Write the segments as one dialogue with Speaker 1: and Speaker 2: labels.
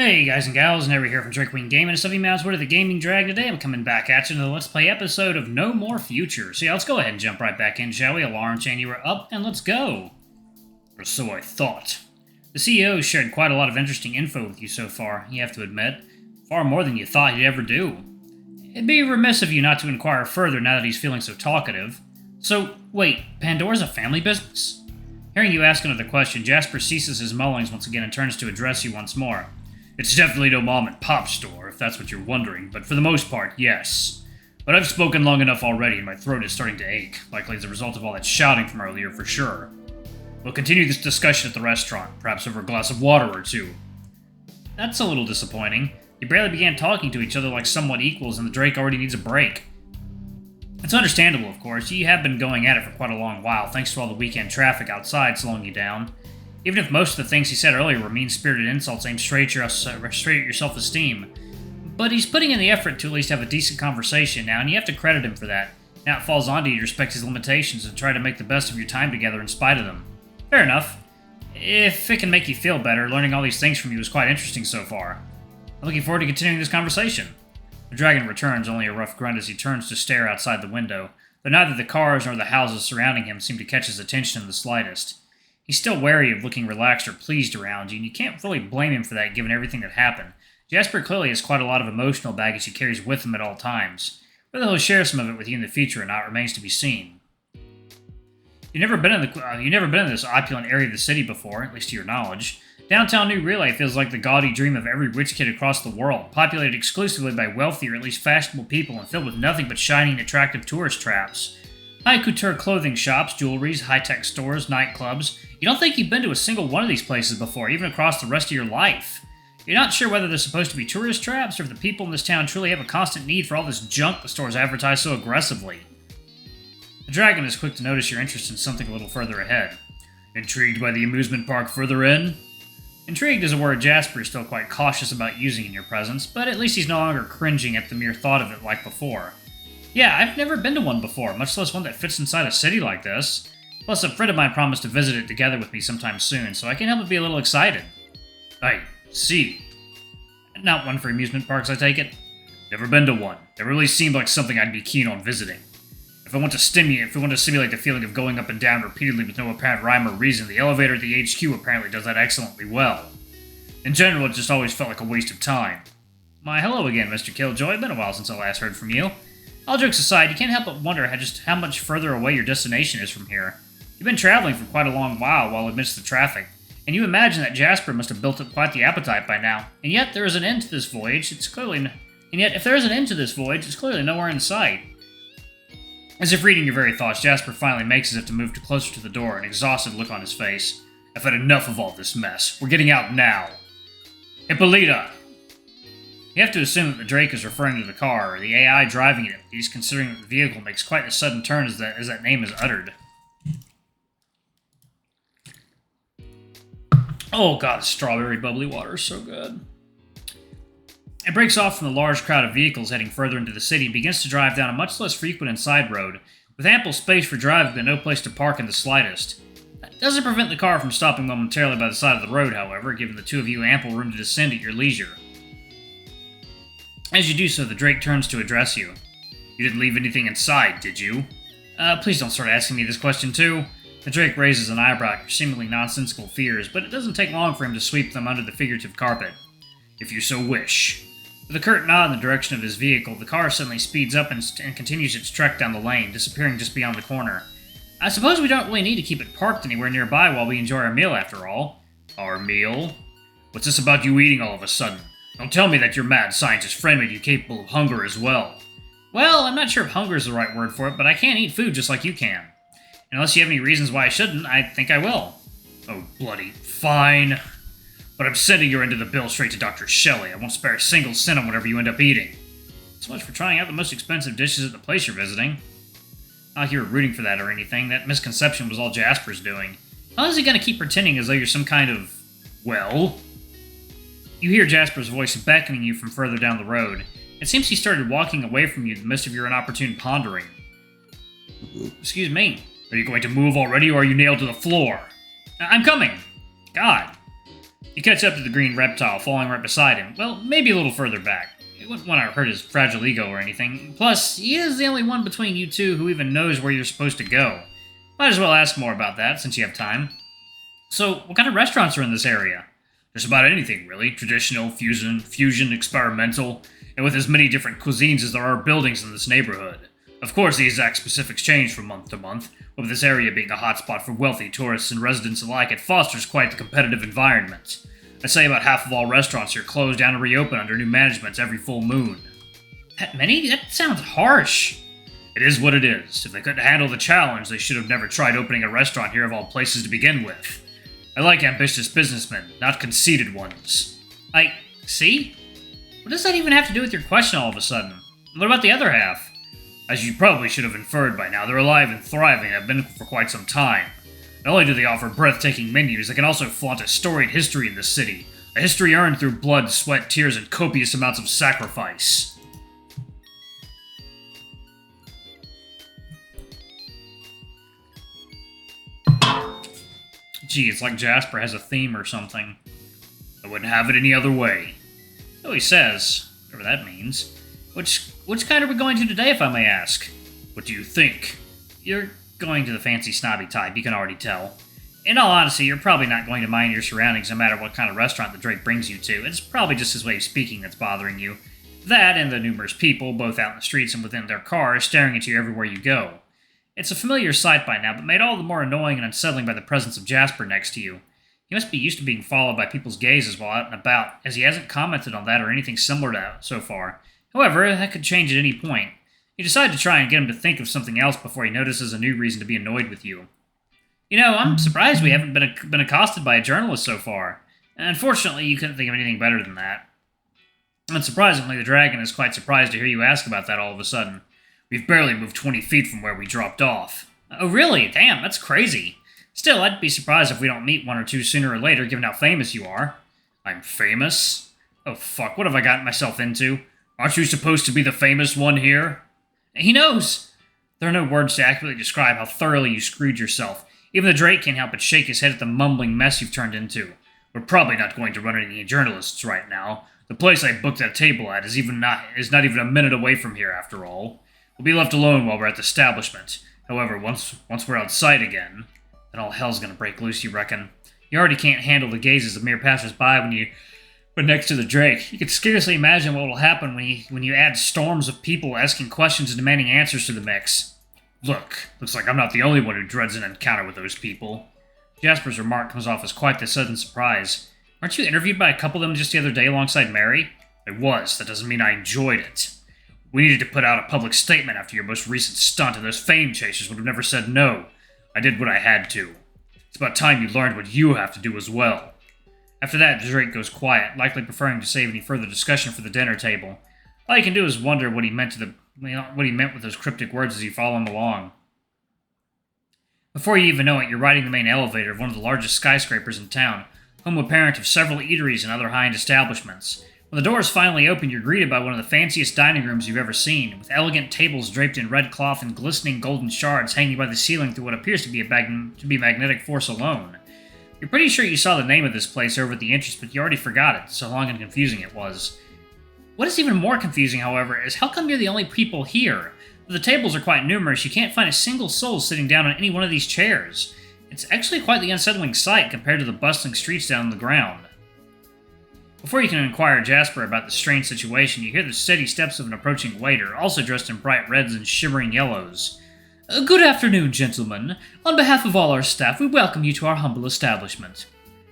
Speaker 1: Hey guys and gals, Never here from Drake Wing Gaming and Stuffy Mouse. What are the Gaming Drag today? I'm coming back at you in the Let's Play episode of No More Future. So yeah, let's go ahead and jump right back in, shall we? Alarm chain, you were up, and let's go. Or so I thought. The CEO shared quite a lot of interesting info with you so far, you have to admit. Far more than you thought he'd ever do. It'd be remiss of you not to inquire further now that he's feeling so talkative. So, wait, Pandora's a family business? Hearing you ask another question, Jasper ceases his mullings once again and turns to address you once more. It's definitely no mom-and-pop store, if that's what you're wondering, but for the most part, yes. But I've spoken long enough already, and my throat is starting to ache, likely as a result of all that shouting from earlier for sure. We'll continue this discussion at the restaurant, perhaps over a glass of water or two. That's a little disappointing. You barely began talking to each other like somewhat equals, and the Drake already needs a break. It's understandable, of course. You have been going at it for quite a long while, thanks to all the weekend traffic outside slowing you down. Even if most of the things he said earlier were mean-spirited insults aimed straight at your self-esteem. But he's putting in the effort to at least have a decent conversation now, and you have to credit him for that. Now it falls on you to respect his limitations and try to make the best of your time together in spite of them. Fair enough. If it can make you feel better, learning all these things from you is quite interesting so far. I'm looking forward to continuing this conversation. The dragon returns, only a rough grunt as he turns to stare outside the window, though neither the cars nor the houses surrounding him seem to catch his attention in the slightest. He's still wary of looking relaxed or pleased around you, and you can't fully blame him for that given everything that happened. Jasper clearly has quite a lot of emotional baggage he carries with him at all times. Whether he'll share some of it with you in the future or not remains to be seen. You've never been in this opulent area of the city before, at least to your knowledge. Downtown New Relay feels like the gaudy dream of every rich kid across the world, populated exclusively by wealthy or at least fashionable people and filled with nothing but shiny and attractive tourist traps. High couture clothing shops, jewelries, high-tech stores, nightclubs. You don't think you've been to a single one of these places before, even across the rest of your life. You're not sure whether they're supposed to be tourist traps or if the people in this town truly have a constant need for all this junk the stores advertise so aggressively. The dragon is quick to notice your interest in something a little further ahead. Intrigued by the amusement park further in? Intrigued is a word Jasper is still quite cautious about using in your presence, but at least he's no longer cringing at the mere thought of it like before. Yeah, I've never been to one before, much less one that fits inside a city like this. Plus, a friend of mine promised to visit it together with me sometime soon, so I can't help but be a little excited. I see. Not one for amusement parks, I take it? Never been to one. It really seemed like something I'd be keen on visiting. If we want to simulate the feeling of going up and down repeatedly with no apparent rhyme or reason, the elevator at the HQ apparently does that excellently well. In general, it just always felt like a waste of time. Why, hello again, Mr. Killjoy. Been a while since I last heard from you. All jokes aside, you can't help but wonder how much further away your destination is from here. You've been traveling for quite a long while amidst the traffic, and you imagine that Jasper must have built up quite the appetite by now. And yet there is an end to this voyage. If there is an end to this voyage, it's clearly nowhere in sight. As if reading your very thoughts, Jasper finally makes as if to move closer to the door, an exhausted look on his face. I've had enough of all this mess. We're getting out now. Hippolyta! You have to assume that the Drake is referring to the car, or the AI driving it, at least considering that the vehicle makes quite a sudden turn as that name is uttered. Oh god, strawberry bubbly water is so good. It breaks off from the large crowd of vehicles heading further into the city and begins to drive down a much less frequented side road, with ample space for driving but no place to park in the slightest. That doesn't prevent the car from stopping momentarily by the side of the road, however, giving the two of you ample room to descend at your leisure. As you do so, the Drake turns to address you. You didn't leave anything inside, did you? Please don't start asking me this question too. The Drake raises an eyebrow at your seemingly nonsensical fears, but it doesn't take long for him to sweep them under the figurative carpet. If you so wish. With a curt nod in the direction of his vehicle, the car suddenly speeds up and continues its trek down the lane, disappearing just beyond the corner. I suppose we don't really need to keep it parked anywhere nearby while we enjoy our meal after all. Our meal? What's this about you eating all of a sudden? Don't tell me that your mad scientist friend made you capable of hunger as well. Well, I'm not sure if hunger is the right word for it, but I can't eat food just like you can. Unless you have any reasons why I shouldn't, I think I will. Oh, bloody fine. But I'm sending your end of the bill straight to Dr. Shelley. I won't spare a single cent on whatever you end up eating. So much for trying out the most expensive dishes at the place you're visiting. Not like you were rooting for that or anything. That misconception was all Jasper's doing. How is he going to keep pretending as though you're some kind of... well... You hear Jasper's voice beckoning you from further down the road. It seems he started walking away from you in the midst of your inopportune pondering. Excuse me. Are you going to move already, or are you nailed to the floor? I'm coming! God. You catch up to the green reptile, falling right beside him. Well, maybe a little further back. It wouldn't want to hurt his fragile ego or anything. Plus, he is the only one between you two who even knows where you're supposed to go. Might as well ask more about that, since you have time. So, what kind of restaurants are in this area? Just about anything, really. Traditional, fusion, experimental, and with as many different cuisines as there are buildings in this neighborhood. Of course, the exact specifics change from month to month, but with this area being a hotspot for wealthy tourists and residents alike, it fosters quite the competitive environment. I'd say about half of all restaurants here close down and reopen under new managements every full moon. That many? That sounds harsh. It is what it is. If they couldn't handle the challenge, they should have never tried opening a restaurant here of all places to begin with. I like ambitious businessmen, not conceited ones. See? What does that even have to do with your question all of a sudden? What about the other half? As you probably should have inferred by now, they're alive and thriving and have been for quite some time. Not only do they offer breathtaking menus, they can also flaunt a storied history in this city. A history earned through blood, sweat, tears, and copious amounts of sacrifice. Gee, it's like Jasper has a theme or something. I wouldn't have it any other way. So he says, whatever that means. Which kind are we going to today, if I may ask? What do you think? You're going to the fancy snobby type, you can already tell. In all honesty, you're probably not going to mind your surroundings no matter what kind of restaurant the Drake brings you to. It's probably just his way of speaking that's bothering you. That and the numerous people, both out in the streets and within their cars, staring at you everywhere you go. It's a familiar sight by now, but made all the more annoying and unsettling by the presence of Jasper next to you. He must be used to being followed by people's gazes while out and about, as he hasn't commented on that or anything similar to that so far. However, that could change at any point. You decide to try and get him to think of something else before he notices a new reason to be annoyed with you. You know, I'm surprised we haven't been accosted by a journalist so far. Unfortunately, you couldn't think of anything better than that. Unsurprisingly, the dragon is quite surprised to hear you ask about that all of a sudden. We've barely moved 20 feet from where we dropped off. Oh, really? Damn, that's crazy. Still, I'd be surprised if we don't meet one or two sooner or later, given how famous you are. I'm famous? Oh, fuck, what have I gotten myself into? Aren't you supposed to be the famous one here? He knows! There are no words to accurately describe how thoroughly you screwed yourself. Even the Drake can't help but shake his head at the mumbling mess you've turned into. We're probably not going to run into any journalists right now. The place I booked that table at is not even a minute away from here, after all. We'll be left alone while we're at the establishment. However, once we're outside again, then all hell's gonna break loose, you reckon? You already can't handle the gazes of mere passers-by when next to the Drake. You can scarcely imagine what will happen when you add storms of people asking questions and demanding answers to the mix. Looks like I'm not the only one who dreads an encounter with those people. Jasper's remark comes off as quite the sudden surprise. Aren't you interviewed by a couple of them just the other day alongside Mary? I was. That doesn't mean I enjoyed it. We needed to put out a public statement after your most recent stunt, and those fame chasers would have never said no. I did what I had to. It's about time you learned what you have to do as well. After that, Drake goes quiet, likely preferring to save any further discussion for the dinner table. All you can do is wonder what he meant with those cryptic words as you follow him along. Before you even know it, you're riding the main elevator of one of the largest skyscrapers in town, home apparent of several eateries and other high-end establishments. When the doors finally open, you're greeted by one of the fanciest dining rooms you've ever seen, with elegant tables draped in red cloth and glistening golden shards hanging by the ceiling through what appears to be magnetic force alone. You're pretty sure you saw the name of this place over at the entrance, but you already forgot it, so long and confusing it was. What is even more confusing, however, is how come you're the only people here? Though the tables are quite numerous, you can't find a single soul sitting down on any one of these chairs. It's actually quite the unsettling sight compared to the bustling streets down on the ground. Before you can inquire Jasper about the strange situation, you hear the steady steps of an approaching waiter, also dressed in bright reds and shimmering yellows. Good afternoon, gentlemen. On behalf of all our staff, we welcome you to our humble establishment.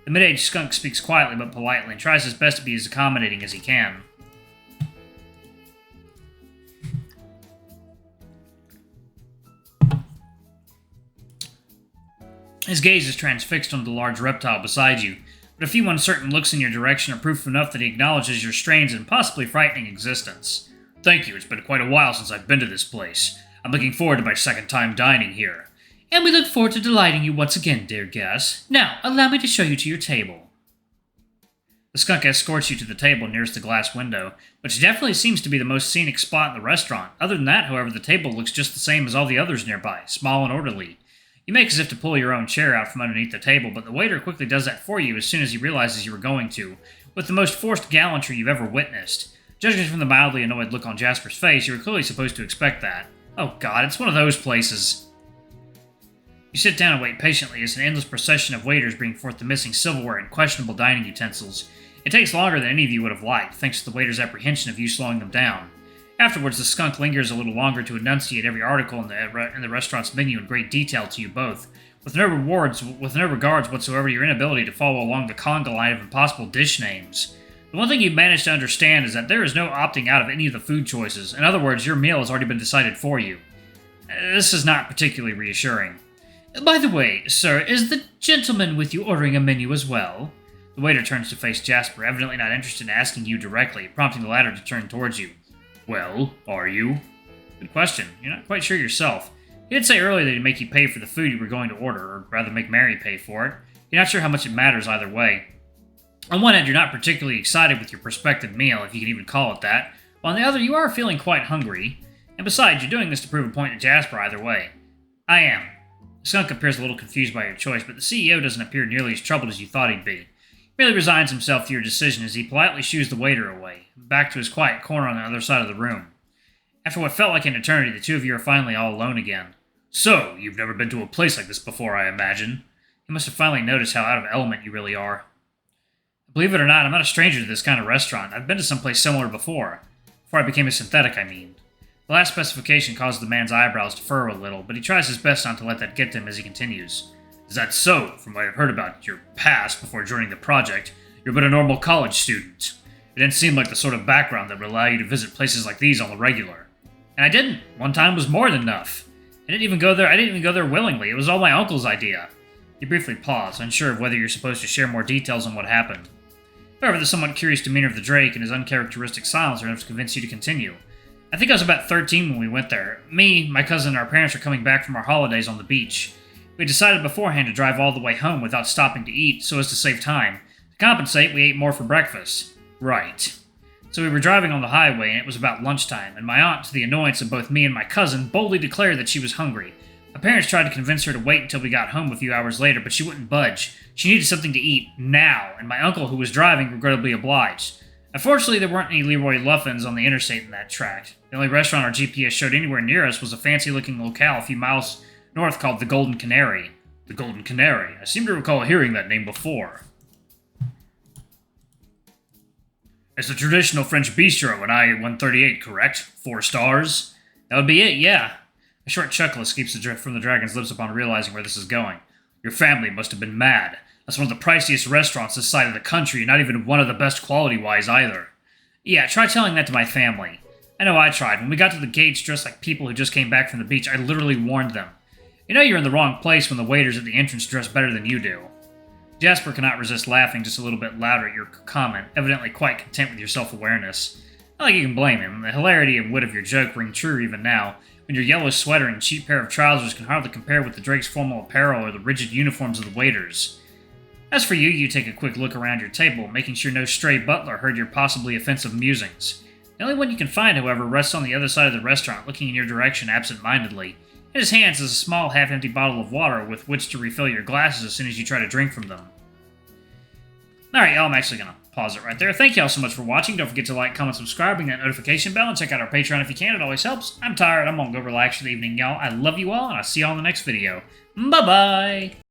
Speaker 1: The mid-aged skunk speaks quietly but politely and tries his best to be as accommodating as he can. His gaze is transfixed on the large reptile beside you, but a few uncertain looks in your direction are proof enough that he acknowledges your strange and possibly frightening existence. Thank you, it's been quite a while since I've been to this place. I'm looking forward to my second time dining here. And we look forward to delighting you once again, dear guest. Now, allow me to show you to your table. The skunk escorts you to the table nearest the glass window, which definitely seems to be the most scenic spot in the restaurant. Other than that, however, the table looks just the same as all the others nearby, small and orderly. You make as if to pull your own chair out from underneath the table, but the waiter quickly does that for you as soon as he realizes you were going to, with the most forced gallantry you've ever witnessed. Judging from the mildly annoyed look on Jasper's face, you were clearly supposed to expect that. Oh god, it's one of those places. You sit down and wait patiently as an endless procession of waiters bring forth the missing silverware and questionable dining utensils. It takes longer than any of you would have liked, thanks to the waiter's apprehension of you slowing them down. Afterwards, the skunk lingers a little longer to enunciate every article in the restaurant's menu in great detail to you both, with no regards whatsoever to your inability to follow along the conga line of impossible dish names. The one thing you've managed to understand is that there is no opting out of any of the food choices. In other words, your meal has already been decided for you. This is not particularly reassuring. By the way, sir, is the gentleman with you ordering a menu as well? The waiter turns to face Jasper, evidently not interested in asking you directly, prompting the latter to turn towards you. Well, are you? Good question. You're not quite sure yourself. He did say earlier that he'd make you pay for the food you were going to order, or rather make Mary pay for it. You're not sure how much it matters either way. On one hand, you're not particularly excited with your prospective meal, if you can even call it that, while on the other, you are feeling quite hungry. And besides, you're doing this to prove a point to Jasper either way. I am. The skunk appears a little confused by your choice, but the CEO doesn't appear nearly as troubled as you thought he'd be. He merely resigns himself to your decision as he politely shoos the waiter away, back to his quiet corner on the other side of the room. After what felt like an eternity, the two of you are finally all alone again. So, you've never been to a place like this before, I imagine? You must have finally noticed how out of element you really are. Believe it or not, I'm not a stranger to this kind of restaurant. I've been to someplace similar before. Before I became a synthetic, I mean. The last specification causes the man's eyebrows to furrow a little, but he tries his best not to let that get to him as he continues. Is that so? From what I've heard about your past before joining the project, you're but a normal college student. It didn't seem like the sort of background that would allow you to visit places like these on the regular. And I didn't. One time was more than enough. I didn't even go there willingly. It was all my uncle's idea. You briefly pause, unsure of whether you're supposed to share more details on what happened. However, the somewhat curious demeanor of the Drake and his uncharacteristic silence are enough to convince you to continue. I think I was about 13 when we went there. Me, my cousin, and our parents were coming back from our holidays on the beach. We decided beforehand to drive all the way home without stopping to eat, so as to save time. To compensate, we ate more for breakfast. Right. So we were driving on the highway, and it was about lunchtime, and my aunt, to the annoyance of both me and my cousin, boldly declared that she was hungry. My parents tried to convince her to wait until we got home a few hours later, but she wouldn't budge. She needed something to eat, now, and my uncle, who was driving, regrettably obliged. Unfortunately, there weren't any Leroy Luffins on the interstate in that tract. The only restaurant our GPS showed anywhere near us was a fancy-looking locale a few miles north called the Golden Canary. The Golden Canary. I seem to recall hearing that name before. It's a traditional French bistro in I-138, correct? 4 stars? That would be it, yeah. A short chuckle escapes from the dragon's lips upon realizing where this is going. Your family must have been mad. That's one of the priciest restaurants this side of the country, and not even one of the best quality-wise either. Yeah, try telling that to my family. I know I tried. When we got to the gates dressed like people who just came back from the beach, I literally warned them. You know you're in the wrong place when the waiters at the entrance dress better than you do. Jasper cannot resist laughing just a little bit louder at your comment, evidently quite content with your self-awareness. Not like you can blame him. The hilarity and wit of your joke ring true even now, when your yellow sweater and cheap pair of trousers can hardly compare with the Drake's formal apparel or the rigid uniforms of the waiters. As for you, you take a quick look around your table, making sure no stray butler heard your possibly offensive musings. The only one you can find, however, rests on the other side of the restaurant, looking in your direction absent-mindedly. In his hands is a small, half-empty bottle of water with which to refill your glasses as soon as you try to drink from them. Alright, y'all, I'm actually going to pause it right there. Thank y'all so much for watching. Don't forget to like, comment, subscribe, ring that notification bell, and check out our Patreon if you can. It always helps. I'm tired. I'm going to go relax for the evening, y'all. I love you all, and I'll see y'all in the next video. Bye-bye!